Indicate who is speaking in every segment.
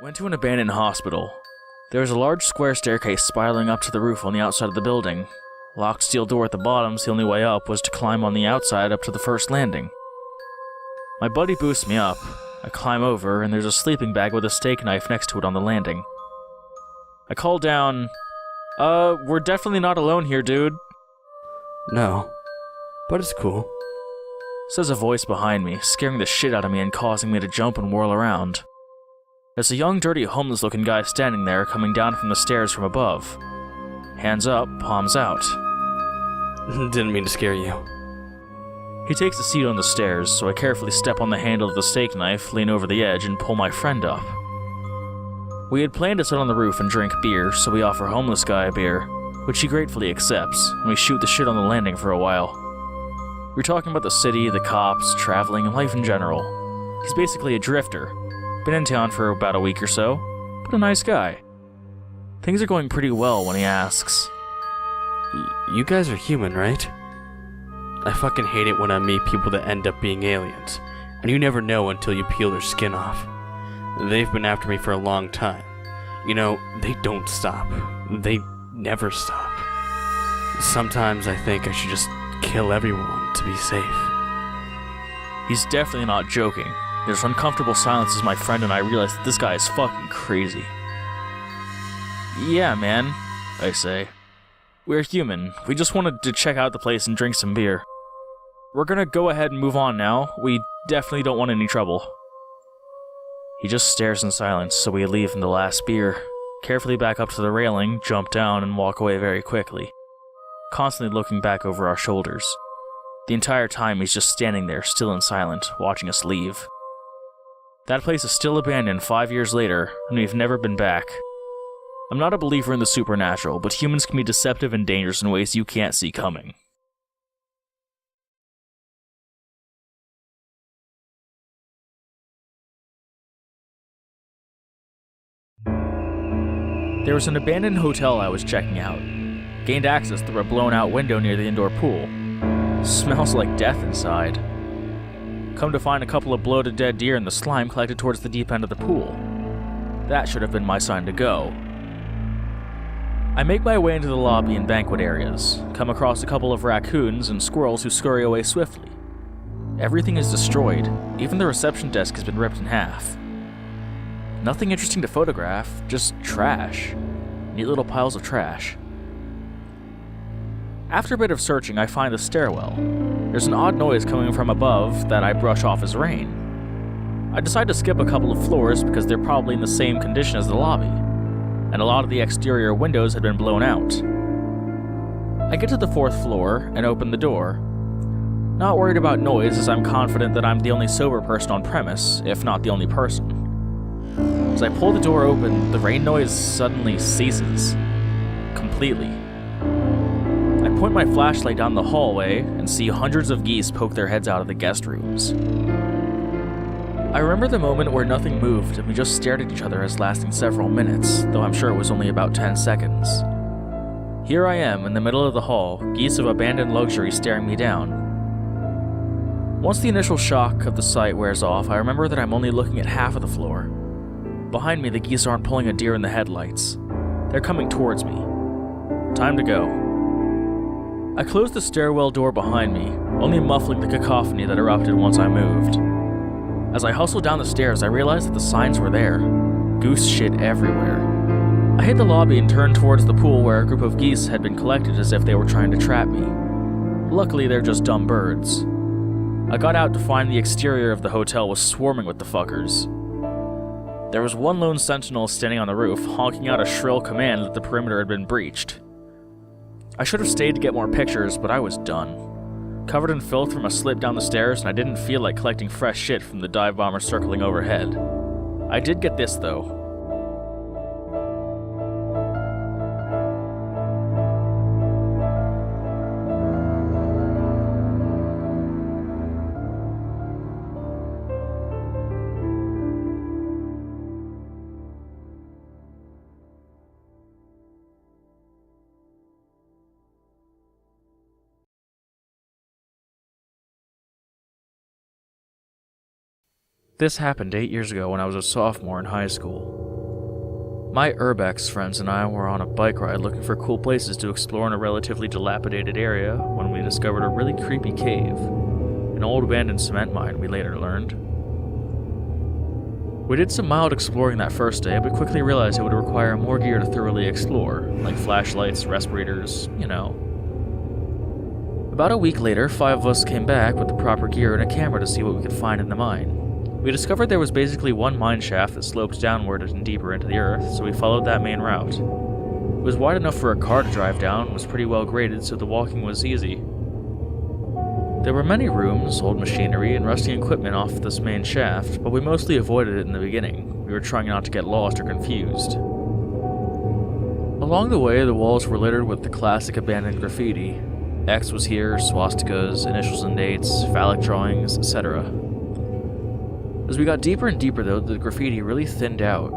Speaker 1: went to an abandoned hospital. There was a large square staircase spiraling up to the roof on the outside of the building. Locked steel door at the bottom, so the only way up was to climb on the outside up to the first landing. My buddy boosts me up. I climb over, and there's a sleeping bag with a steak knife next to it on the landing. I call down, we're definitely not alone here, dude.
Speaker 2: No, but it's cool,
Speaker 1: says a voice behind me, scaring the shit out of me and causing me to jump and whirl around. There's a young, dirty, homeless-looking guy standing there, coming down from the stairs from above. Hands up, palms out.
Speaker 2: Didn't mean to scare you.
Speaker 1: He takes a seat on the stairs, so I carefully step on the handle of the steak knife, lean over the edge, and pull my friend up. We had planned to sit on the roof and drink beer, so we offer homeless guy a beer, which he gratefully accepts, and we shoot the shit on the landing for a while. We're talking about the city, the cops, traveling, and life in general. He's basically a drifter. Been in town for about a week or so, but a nice guy. Things are going pretty well when he asks,
Speaker 2: You guys are human, right? I fucking hate it when I meet people that end up being aliens, and you never know until you peel their skin off. They've been after me for a long time. You know, they don't stop. They never stop. Sometimes I think I should just kill everyone to be safe.
Speaker 1: He's definitely not joking. There's uncomfortable silence as my friend and I realize that this guy is fucking crazy. Yeah, man, I say. We're human. We just wanted to check out the place and drink some beer. We're gonna go ahead and move on now. We definitely don't want any trouble. He just stares in silence, so we leave in the last beer, carefully back up to the railing, jump down, and walk away very quickly, constantly looking back over our shoulders. The entire time he's just standing there, still and silent, watching us leave. That place is still abandoned 5 years later, and we've never been back. I'm not a believer in the supernatural, but humans can be deceptive and dangerous in ways you can't see coming. There was an abandoned hotel I was checking out. Gained access through a blown-out window near the indoor pool. Smells like death inside. Come to find a couple of bloated dead deer in the slime collected towards the deep end of the pool. That should have been my sign to go. I make my way into the lobby and banquet areas, come across a couple of raccoons and squirrels who scurry away swiftly. Everything is destroyed, even the reception desk has been ripped in half. Nothing interesting to photograph, just trash. Neat little piles of trash. After a bit of searching, I find the stairwell. There's an odd noise coming from above that I brush off as rain. I decide to skip a couple of floors because they're probably in the same condition as the lobby, and a lot of the exterior windows had been blown out. I get to the 4th floor and open the door. Not worried about noise, as I'm confident that I'm the only sober person on premise, if not the only person. As I pull the door open, the rain noise suddenly ceases. Completely. I point my flashlight down the hallway and see hundreds of geese poke their heads out of the guest rooms. I remember the moment where nothing moved and we just stared at each other as lasting several minutes, though I'm sure it was only about 10 seconds. Here I am in the middle of the hall, geese of abandoned luxury staring me down. Once the initial shock of the sight wears off, I remember that I'm only looking at half of the floor. Behind me, the geese aren't pulling a deer in the headlights. They're coming towards me. Time to go. I closed the stairwell door behind me, only muffling the cacophony that erupted once I moved. As I hustled down the stairs, I realized that the signs were there. Goose shit everywhere. I hit the lobby and turned towards the pool where a group of geese had been collected as if they were trying to trap me. Luckily, they're just dumb birds. I got out to find the exterior of the hotel was swarming with the fuckers. There was one lone sentinel standing on the roof, honking out a shrill command that the perimeter had been breached. I should have stayed to get more pictures, but I was done. Covered in filth from a slip down the stairs, and I didn't feel like collecting fresh shit from the dive bomber circling overhead. I did get this, though. This happened 8 years ago when I was a sophomore in high school. My Urbex friends and I were on a bike ride looking for cool places to explore in a relatively dilapidated area when we discovered a really creepy cave. An old abandoned cement mine, we later learned. We did some mild exploring that first day, but quickly realized it would require more gear to thoroughly explore, like flashlights, respirators, you know. About a week later, 5 of us came back with the proper gear and a camera to see what we could find in the mine. We discovered there was basically one mine shaft that sloped downward and deeper into the earth, so we followed that main route. It was wide enough for a car to drive down and was pretty well graded, so the walking was easy. There were many rooms, old machinery, and rusty equipment off this main shaft, but we mostly avoided it in the beginning. We were trying not to get lost or confused. Along the way, the walls were littered with the classic abandoned graffiti. X was here, swastikas, initials and dates, phallic drawings, etc. As we got deeper and deeper, though, the graffiti really thinned out.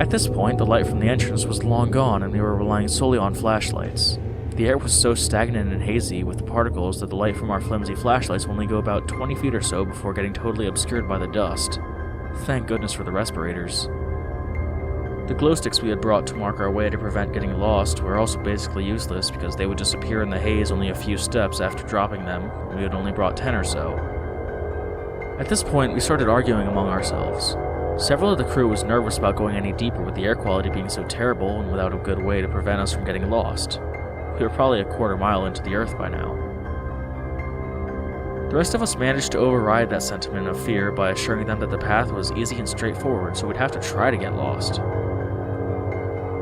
Speaker 1: At this point, the light from the entrance was long gone, and we were relying solely on flashlights. The air was so stagnant and hazy with the particles that the light from our flimsy flashlights would only go about 20 feet or so before getting totally obscured by the dust. Thank goodness for the respirators. The glow sticks we had brought to mark our way to prevent getting lost were also basically useless because they would disappear in the haze only a few steps after dropping them, and we had only brought 10 or so. At this point, we started arguing among ourselves. Several of the crew was nervous about going any deeper with the air quality being so terrible and without a good way to prevent us from getting lost. We were probably a quarter mile into the earth by now. The rest of us managed to override that sentiment of fear by assuring them that the path was easy and straightforward, so we'd have to try to get lost.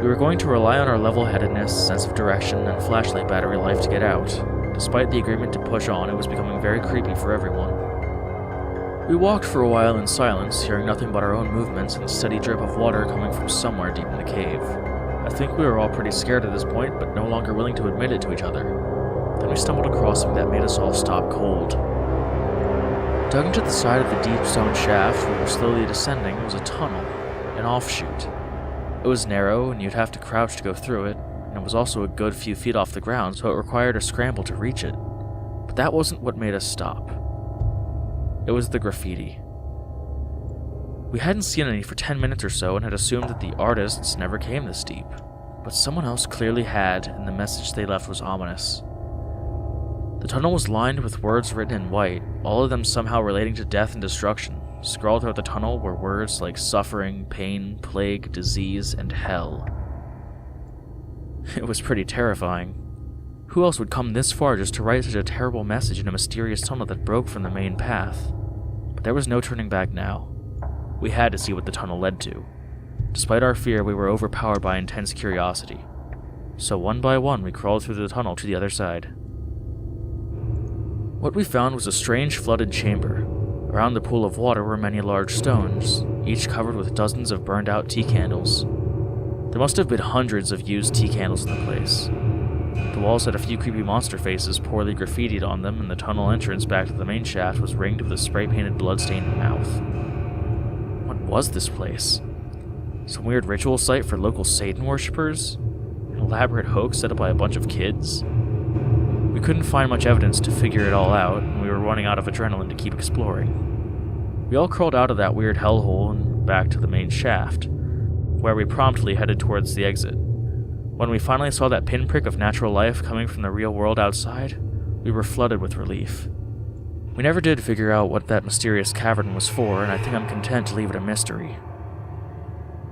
Speaker 1: We were going to rely on our level-headedness, sense of direction, and flashlight battery life to get out. Despite the agreement to push on, it was becoming very creepy for everyone. We walked for a while in silence, hearing nothing but our own movements and the steady drip of water coming from somewhere deep in the cave. I think we were all pretty scared at this point, but no longer willing to admit it to each other. Then we stumbled across something that made us all stop cold. Dug into the side of the deep stone shaft we were slowly descending was a tunnel, an offshoot. It was narrow, and you'd have to crouch to go through it, and it was also a good few feet off the ground, so it required a scramble to reach it. But that wasn't what made us stop. It was the graffiti. We hadn't seen any for 10 minutes or so and had assumed that the artists never came this deep. But someone else clearly had, and the message they left was ominous. The tunnel was lined with words written in white, all of them somehow relating to death and destruction. Scrawled throughout the tunnel were words like suffering, pain, plague, disease, and hell. It was pretty terrifying. Who else would come this far just to write such a terrible message in a mysterious tunnel that broke from the main path? But there was no turning back now. We had to see what the tunnel led to. Despite our fear, we were overpowered by intense curiosity. So one by one, we crawled through the tunnel to the other side. What we found was a strange flooded chamber. Around the pool of water were many large stones, each covered with dozens of burned out tea candles. There must have been hundreds of used tea candles in the place. The walls had a few creepy monster faces poorly graffitied on them, and the tunnel entrance back to the main shaft was ringed with a spray-painted blood-stained mouth. What was this place? Some weird ritual site for local Satan worshippers? An elaborate hoax set up by a bunch of kids? We couldn't find much evidence to figure it all out, and we were running out of adrenaline to keep exploring. We all crawled out of that weird hellhole and back to the main shaft, where we promptly headed towards the exit. When we finally saw that pinprick of natural life coming from the real world outside, we were flooded with relief. We never did figure out what that mysterious cavern was for, and I think I'm content to leave it a mystery.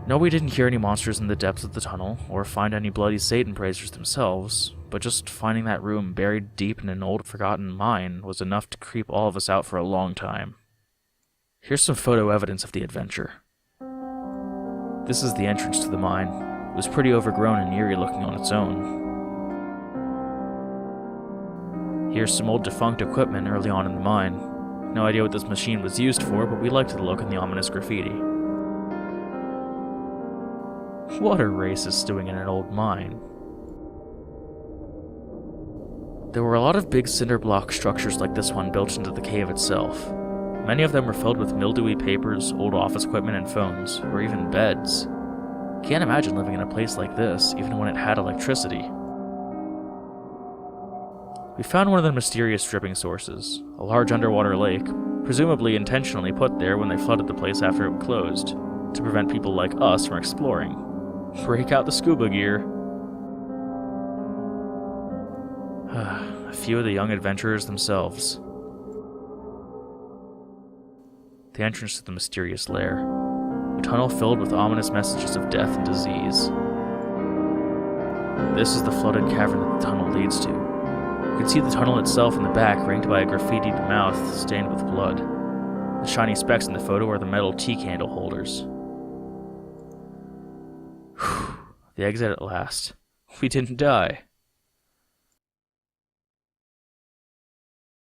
Speaker 1: No, we didn't hear any monsters in the depths of the tunnel, or find any bloody Satan praisers themselves, but just finding that room buried deep in an old forgotten mine was enough to creep all of us out for a long time. Here's some photo evidence of the adventure. This is the entrance to the mine. It was pretty overgrown and eerie looking on its own. Here's some old defunct equipment early on in the mine. No idea what this machine was used for, but we liked the look and the ominous graffiti. What are racists doing in an old mine? There were a lot of big cinder block structures like this one built into the cave itself. Many of them were filled with mildewy papers, old office equipment, and phones, or even beds. Can't imagine living in a place like this, even when it had electricity. We found one of the mysterious dripping sources, a large underwater lake, presumably intentionally put there when they flooded the place after it closed. to prevent people like us from exploring. Break out the scuba gear. A few of the young adventurers themselves. The entrance to the mysterious lair. A tunnel filled with ominous messages of death and disease. This is the flooded cavern that the tunnel leads to. You can see the tunnel itself in the back, ringed by a graffitied mouth stained with blood. The shiny specks in the photo are the metal tea candle holders. The exit at last. We didn't die.